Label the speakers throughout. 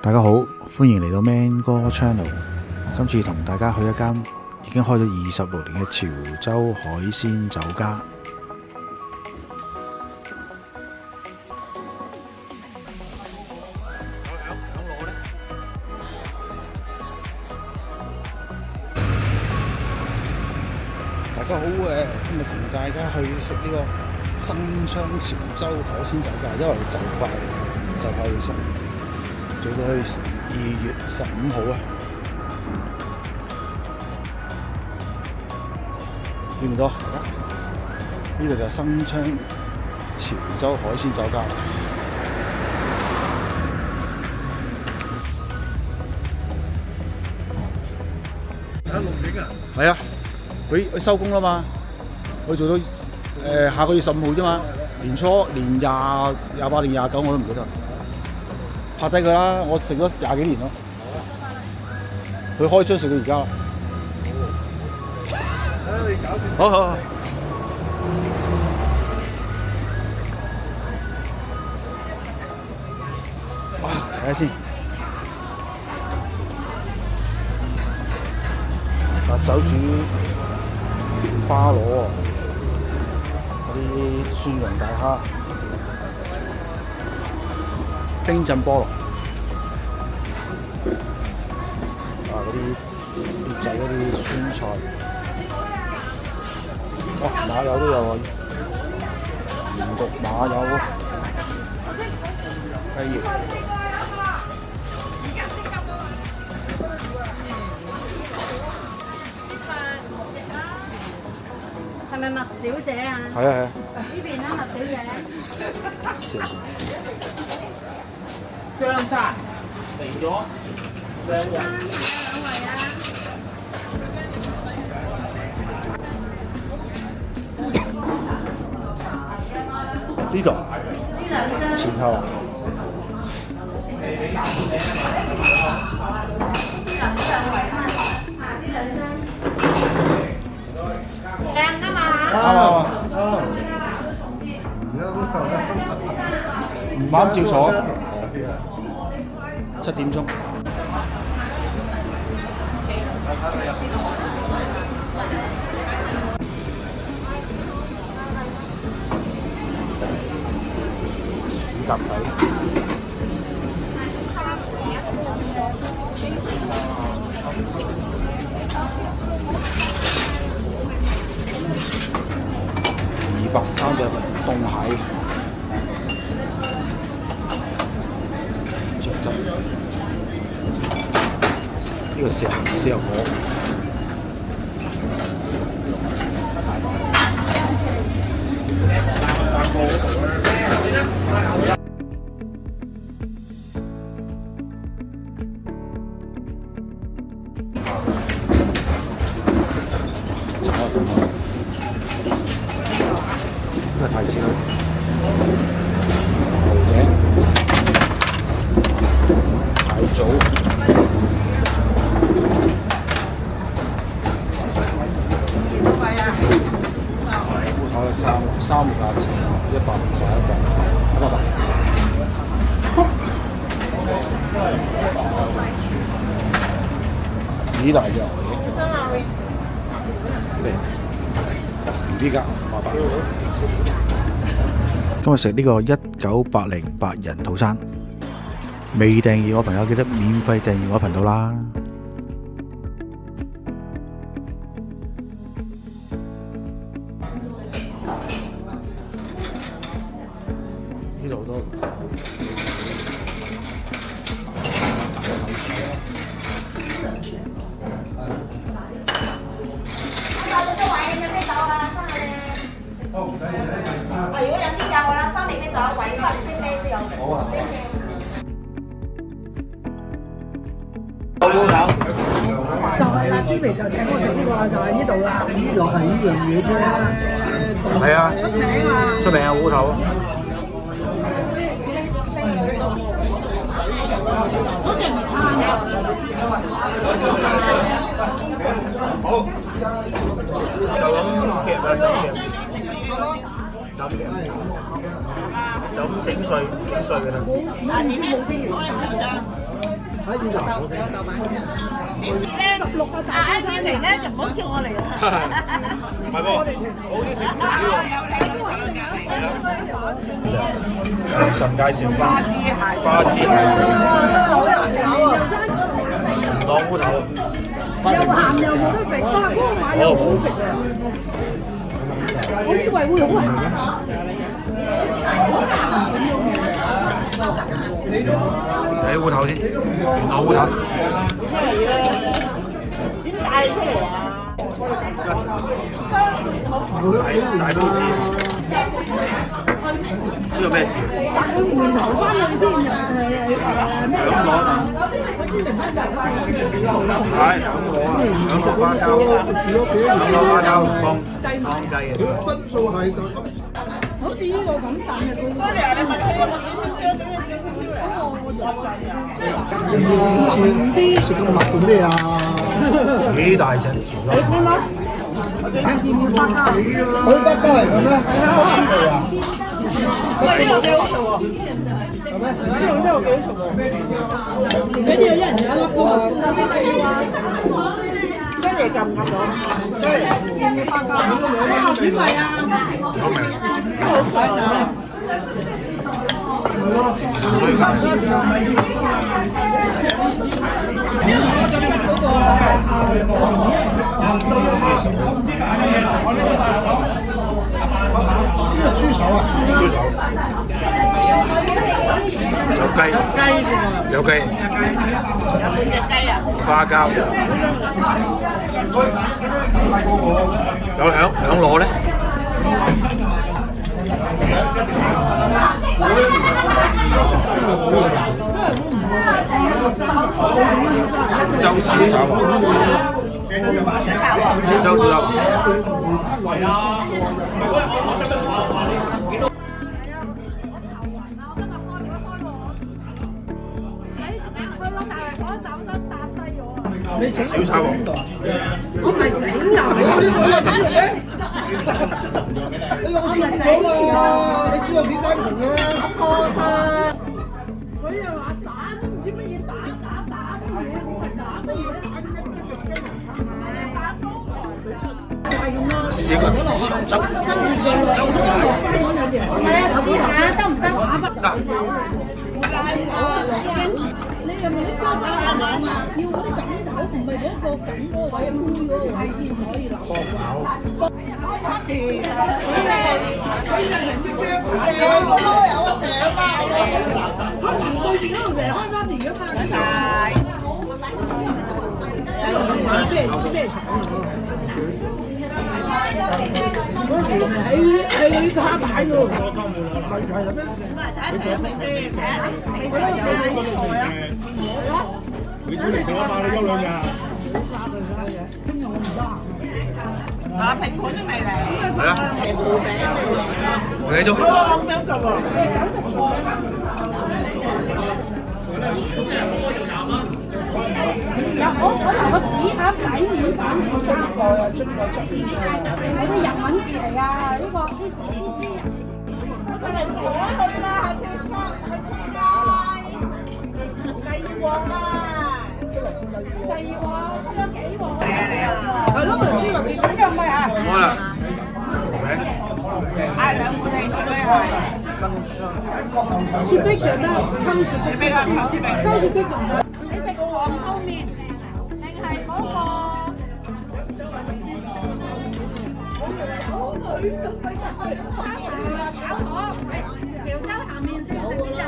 Speaker 1: 大家好，歡迎嚟到 Man 哥 Channel。今次同大家去一間已經開咗26年嘅潮州海鮮酒家。大家好，今日同大家去食呢個新昌潮州海鮮酒家，因為就快去食，早到去2月15號啊！見唔到？呢度就係新昌潮州海鮮酒家。係啊，佢收工啦嘛，佢做到下個月15號啫嘛，年28定29我都唔記得。拍低佢啦，我食咗20幾年咯。佢開張食到而家啦。好好好。哇，睇下先。酒煮花螺喎，嗰啲蒜蓉大蝦。冰鎮菠蘿，嗰啲碟仔嗰啲酸菜，馬友都有喎，鹽焗馬友，雞翼，
Speaker 2: 係咪麥小姐啊？
Speaker 1: 係啊。
Speaker 2: 呢邊啦，麥小姐。
Speaker 3: 張生嚟咗2位啊！
Speaker 1: 呢度
Speaker 2: 呢兩張。
Speaker 1: 前後。
Speaker 2: 靚㗎嘛？
Speaker 1: 唔啱照坐。7點鐘。煮鴿仔。230隻凍蟹。醬汁。呢個豉油果。呢個提子蠔頸、蟹棗、烏頭三個價錢，100、100。幾大隻？唔知㗎，麻煩。今日食呢個19808人套餐，未訂閱我朋友記得免費訂閱我頻道啦。呢度好多。
Speaker 4: 如果有啲有啦，3年啤酒，維生清啤都有。好啊。
Speaker 3: 就係啦，朱眉就請我食呢個，就係呢度啦。呢度係呢樣嘢啫。
Speaker 1: 係啊，
Speaker 3: 出名啊！
Speaker 1: 出名啊，烏頭。
Speaker 2: 好似唔差嘅。
Speaker 5: 好，就咁夾啦，就咁就咁整碎嘅啦。
Speaker 2: 點冇先？
Speaker 3: 喺呢度。
Speaker 4: 16個大啱先嚟咧，就唔好叫我嚟啦。
Speaker 5: 唔係喎，好啲食唔全神介紹花枝蟹，浪烏頭，
Speaker 3: 又鹹又冇得食，哇！嗰個買又好食啊！我以為會好鹹。
Speaker 5: 睇烏頭先，浪烏頭。
Speaker 4: 點帶出嚟啊？
Speaker 5: 大都知。呢個咩事？
Speaker 3: 摘佢門頭翻去先咩？
Speaker 5: 響螺，係響螺啊！響螺花膠，響螺花膠當雞嘅。
Speaker 3: 分數係就咁。好似呢個咁，但係佢。
Speaker 4: 你問佢有冇點樣
Speaker 3: 前啲食咁辣做咩啊？
Speaker 5: 幾大隻？
Speaker 3: 你睇冇？見面花膠，好得都係咁咩？係啊，好味啊！喂，呢個幾好食喎！係咩？呢個幾好食喎！你呢個一人有一粒㗎嘛？跟住就唔夾咗。跟住見面花膠，點嚟啊？
Speaker 5: 我明。
Speaker 3: 豬手啊！
Speaker 5: 有雞，有雞，花膠，有響螺咧。潮州小炒啊！潮州小炒。小炒王。
Speaker 3: 我咪整油。你又食咗啦？你知道幾單紅嘅？佢又話打唔知乜嘢打乜嘢，我係打乜嘢？係咁咯。
Speaker 5: 呢個潮州都係。
Speaker 2: 係啊，試下得唔得？
Speaker 5: 得。
Speaker 3: 你係咪啲膠花啊？要嗰啲梗頭，唔係嗰個梗嗰個位灰嗰個位先可以流。係你卡擺㗎，唔係係啦咩？
Speaker 5: 你出嚟食啊嘛？你休2日。
Speaker 4: 啊，評判都未嚟。
Speaker 5: 係啊。幾鐘？
Speaker 4: 咁樣做喎。
Speaker 2: 我同個紙盒底面反轉咗，係啲日文字嚟㗎，呢個呢支人。佢哋唔攞去啦，去出街。第二鑊啊！出咗幾鑊？
Speaker 3: 係咯，我就知話幾
Speaker 2: 咁又唔係啊？
Speaker 5: 好啦。
Speaker 4: 嗌2碗汽水俾佢。
Speaker 3: 切冰就得，溝雪冰就得。
Speaker 2: 你食個黃粗麵定係嗰個？炒河，潮州鹹麵食邊隻？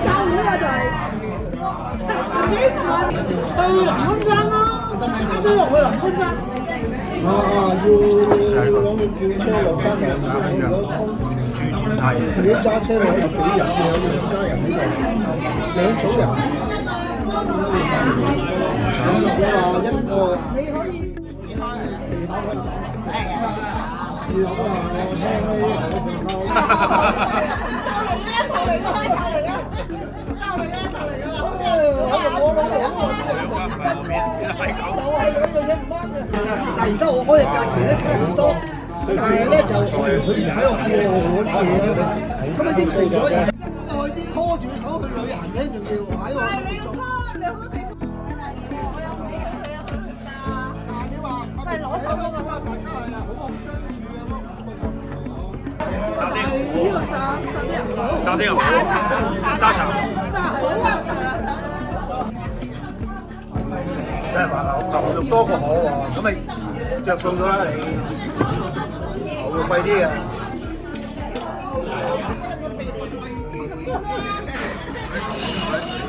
Speaker 3: 教會啊就係幾萬去南昆山啦，追落去南昆山。要攞去叫車落翻嚟，自己揸車落去俾人嘅，有2家人喺度，2組人。搶落啦一個。你可以其他可以打。要啊！我但係而家我開嘅價錢咧差唔多，但係咧就佢唔使我過我啲嘢啊嘛，咁啊應承咗人，我啲拖住手去旅行嘅，仲要喺我生活中。
Speaker 2: 咪攞手嗰個。
Speaker 5: 沙丁油，沙茶。真係話牛肉多過河喎，咁咪着數咗啦你。牛肉貴啲啊！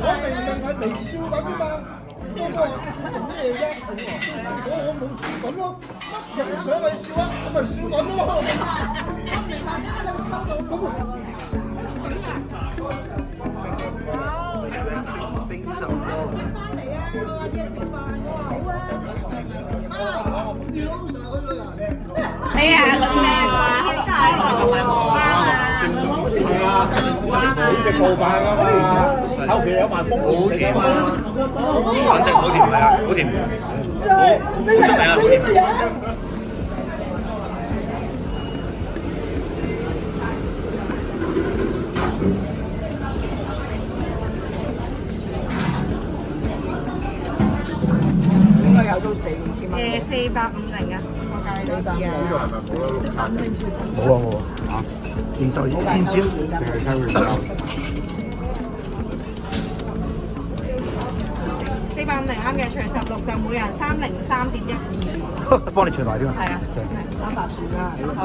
Speaker 3: 我明明係微笑緊㗎嘛，嗰個做咩啫？我冇笑緊咯，人想去笑啊，我咪笑緊咯。
Speaker 5: 冰浸咯。
Speaker 2: 你啊，咁咩話？好大同埋黃花啊！
Speaker 3: 係啊，好食冇飯㗎嘛，後期有埋風
Speaker 5: 好甜啊！肯定好甜係啊，好甜，好出名啊，好甜。
Speaker 2: 應該有到4,000蚊。450啊，我計咗次啊。
Speaker 1: 冇啊冇啊嚇，現售現銷。
Speaker 2: 450啱嘅，除16就每人303.12。
Speaker 1: 幫你除埋啲嘛。
Speaker 2: 係啊，
Speaker 1: 正。
Speaker 2: 300算啦。好，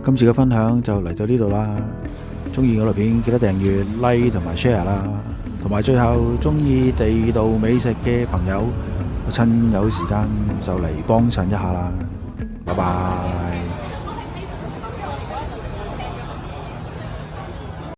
Speaker 1: 今次嘅分享就嚟到呢度啦。中意我條片記得訂閱、like 同埋 share 啦。同埋最後中意地道美食嘅朋友，趁有時間就嚟幫襯一下啦。拜拜。